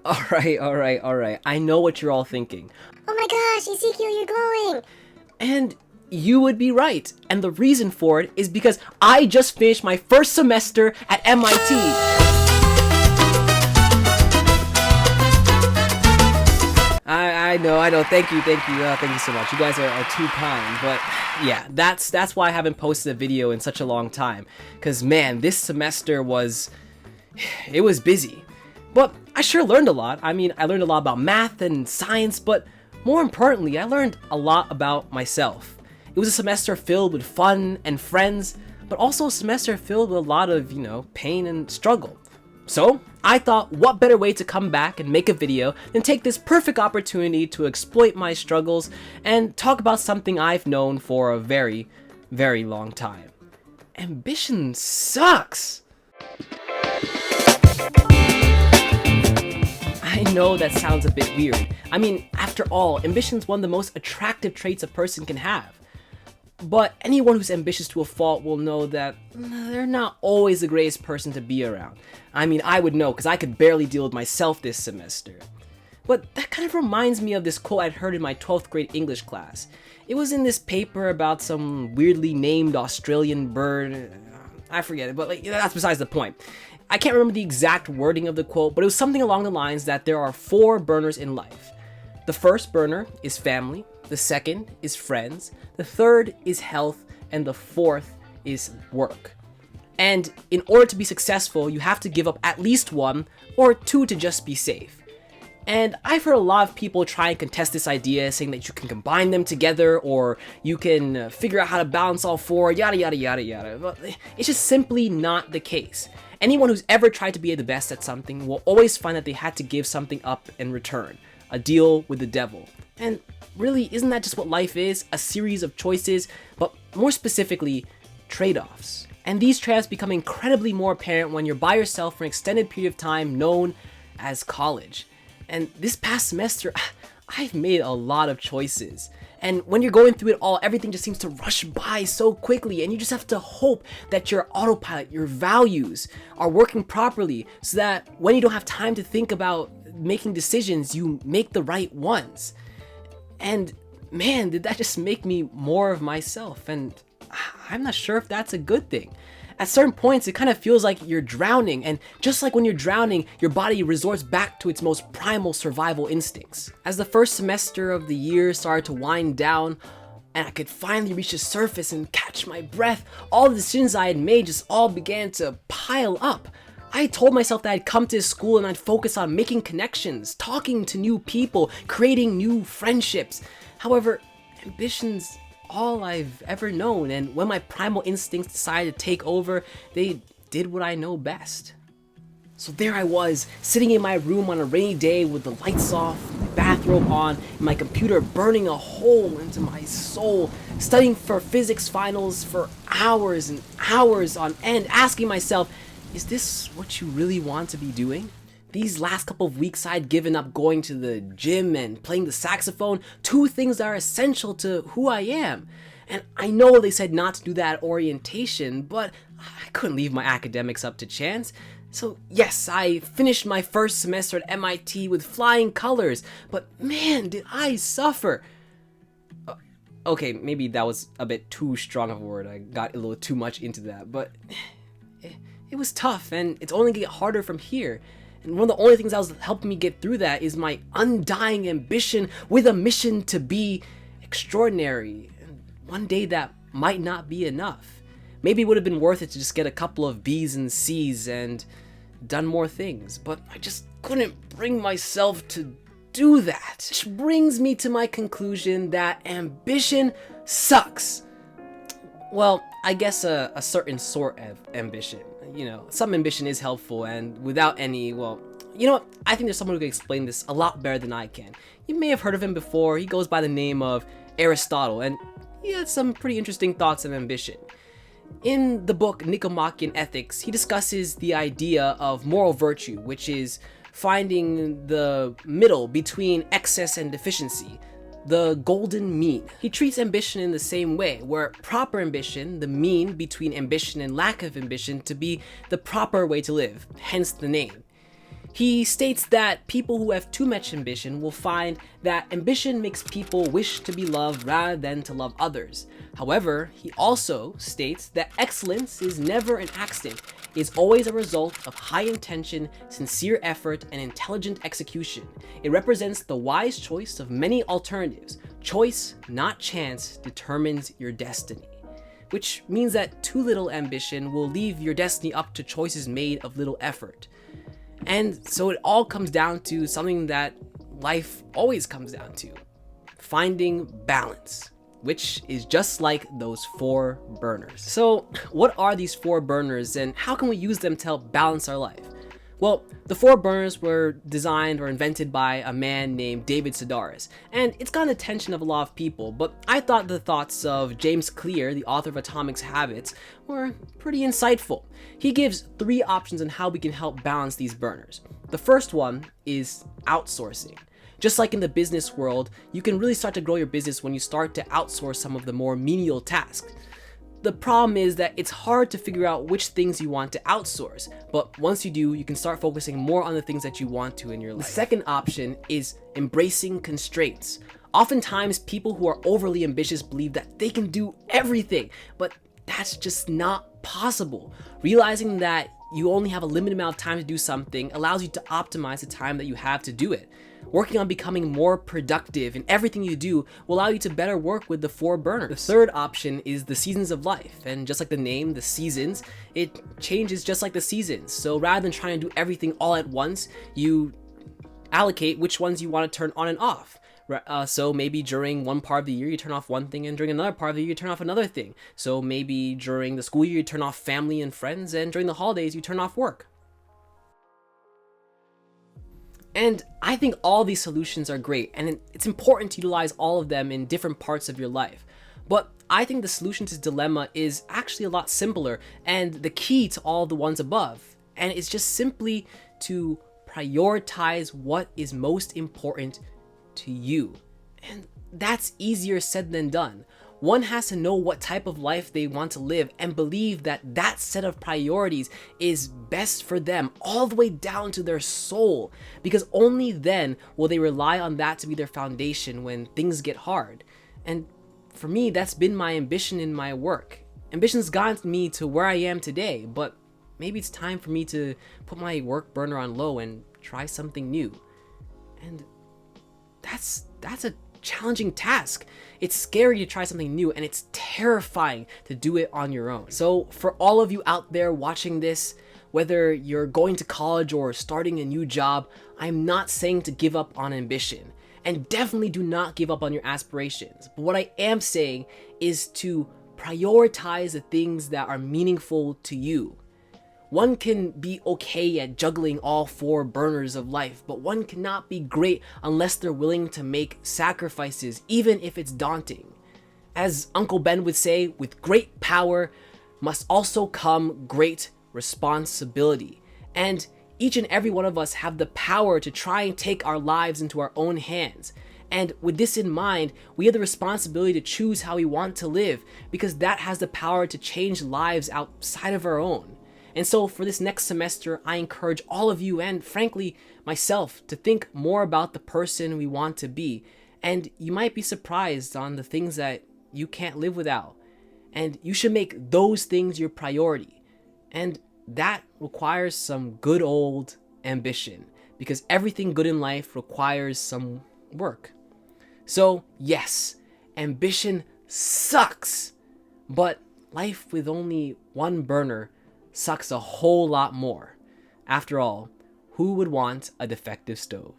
Alright. I know what you're all thinking. Oh my gosh, Ezekiel, you're glowing! And you would be right. And the reason for it is because I just finished my first semester at MIT. I know. Thank you so much. You guys are too kind. But yeah, that's why I haven't posted a video in such a long time. Cause man, this semester was busy. But I sure learned a lot. I mean, I learned a lot about math and science, but more importantly, I learned a lot about myself. It was a semester filled with fun and friends, but also a semester filled with a lot of, pain and struggle. So, I thought, what better way to come back and make a video than take this perfect opportunity to exploit my struggles and talk about something I've known for a very, very long time. Ambition sucks! I know that sounds a bit weird. I mean, after all, ambition's one of the most attractive traits a person can have. But anyone who's ambitious to a fault will know that they're not always the greatest person to be around. I mean, I would know, because I could barely deal with myself this semester. But that kind of reminds me of this quote I'd heard in my 12th grade English class. It was in this paper about some weirdly named Australian bird. I forget it, but that's besides the point. I can't remember the exact wording of the quote, but it was something along the lines that there are 4 burners in life. The first burner is family, the second is friends, the third is health, and the fourth is work. And in order to be successful, you have to give up at least 1 or 2 to just be safe. And I've heard a lot of people try and contest this idea, saying that you can combine them together or you can figure out how to balance all 4, yada yada yada yada. But it's just simply not the case. Anyone who's ever tried to be the best at something will always find that they had to give something up in return. A deal with the devil. And really, isn't that just what life is? A series of choices, but more specifically, trade-offs. And these trade-offs become incredibly more apparent when you're by yourself for an extended period of time known as college. And this past semester, I've made a lot of choices. And when you're going through it all, everything just seems to rush by so quickly, and you just have to hope that your autopilot, your values, are working properly so that when you don't have time to think about making decisions, you make the right ones. And man, did that just make me more of myself, and I'm not sure if that's a good thing. At certain points, it kind of feels like you're drowning, and just like when you're drowning, your body resorts back to its most primal survival instincts. As the first semester of the year started to wind down, and I could finally reach the surface and catch my breath, all the decisions I had made just all began to pile up. I told myself that I'd come to school and I'd focus on making connections, talking to new people, creating new friendships. However, ambition's all I've ever known, and when my primal instincts decided to take over, they did what I know best. So there I was, sitting in my room on a rainy day with the lights off, my bathrobe on, and my computer burning a hole into my soul, studying for physics finals for hours and hours on end, asking myself, is this what you really want to be doing? These last couple of weeks I'd given up going to the gym and playing the saxophone, 2 things that are essential to who I am. And I know they said not to do that at orientation, but I couldn't leave my academics up to chance. So yes, I finished my first semester at MIT with flying colors, but man, did I suffer. Okay, maybe that was a bit too strong of a word. I got a little too much into that, but it was tough, and it's only gonna get harder from here. And one of the only things that was helping me get through that is my undying ambition with a mission to be extraordinary. And one day that might not be enough. Maybe it would have been worth it to just get a couple of B's and C's and done more things, but I just couldn't bring myself to do that. Which brings me to my conclusion that ambition sucks. Well, I guess a certain sort of ambition. Some ambition is helpful, and without any, well, you know what? I think there's someone who can explain this a lot better than I can. You may have heard of him before. He goes by the name of Aristotle, and he had some pretty interesting thoughts on ambition. In the book Nicomachean Ethics, he discusses the idea of moral virtue, which is finding the middle between excess and deficiency, the golden mean. He treats ambition in the same way, where proper ambition, the mean between ambition and lack of ambition, to be the proper way to live, hence the name. He states that people who have too much ambition will find that ambition makes people wish to be loved rather than to love others. However, he also states that excellence is never an accident. It is always a result of high intention, sincere effort, and intelligent execution. It represents the wise choice of many alternatives. Choice, not chance, determines your destiny. Which means that too little ambition will leave your destiny up to choices made of little effort. And so it all comes down to something that life always comes down to: finding balance, which is just like those 4 burners. So what are these 4 burners and how can we use them to help balance our life? Well, the 4 burners were designed or invented by a man named David Sedaris, and it's gotten the attention of a lot of people, but I thought the thoughts of James Clear, the author of Atomic Habits, were pretty insightful. He gives 3 options on how we can help balance these burners. The first one is outsourcing. Just like in the business world, you can really start to grow your business when you start to outsource some of the more menial tasks. The problem is that it's hard to figure out which things you want to outsource, but once you do, you can start focusing more on the things that you want to in your life. The second option is embracing constraints. Oftentimes, people who are overly ambitious believe that they can do everything, but that's just not possible. Realizing that you only have a limited amount of time to do something allows you to optimize the time that you have to do it. Working on becoming more productive in everything you do will allow you to better work with the 4 burners. The third option is the seasons of life, and just like the name, the seasons, it changes just like the seasons. So rather than trying to do everything all at once, you allocate which ones you want to turn on and off. So maybe during one part of the year you turn off one thing, and during another part of the year you turn off another thing. So maybe during the school year you turn off family and friends, and during the holidays you turn off work. And I think all these solutions are great, and it's important to utilize all of them in different parts of your life. But I think the solution to this dilemma is actually a lot simpler and the key to all the ones above. And it's just simply to prioritize what is most important to you. And that's easier said than done. One has to know what type of life they want to live and believe that that set of priorities is best for them all the way down to their soul, because only then will they rely on that to be their foundation when things get hard. And for me, that's been my ambition in my work. Ambition's gotten me to where I am today, but maybe it's time for me to put my work burner on low and try something new. And that's a challenging task. It's scary to try something new, and it's terrifying to do it on your own. So for all of you out there watching this, whether you're going to college or starting a new job, I'm not saying to give up on ambition, and definitely do not give up on your aspirations. But what I am saying is to prioritize the things that are meaningful to you. One can be okay at juggling all 4 burners of life, but one cannot be great unless they're willing to make sacrifices, even if it's daunting. As Uncle Ben would say, with great power must also come great responsibility. And each and every one of us have the power to try and take our lives into our own hands. And with this in mind, we have the responsibility to choose how we want to live, because that has the power to change lives outside of our own. And so for this next semester, I encourage all of you, and frankly, myself, to think more about the person we want to be. And you might be surprised on the things that you can't live without. And you should make those things your priority. And that requires some good old ambition, because everything good in life requires some work. So yes, ambition sucks, but life with only 1 burner sucks a whole lot more. After all, who would want a defective stove?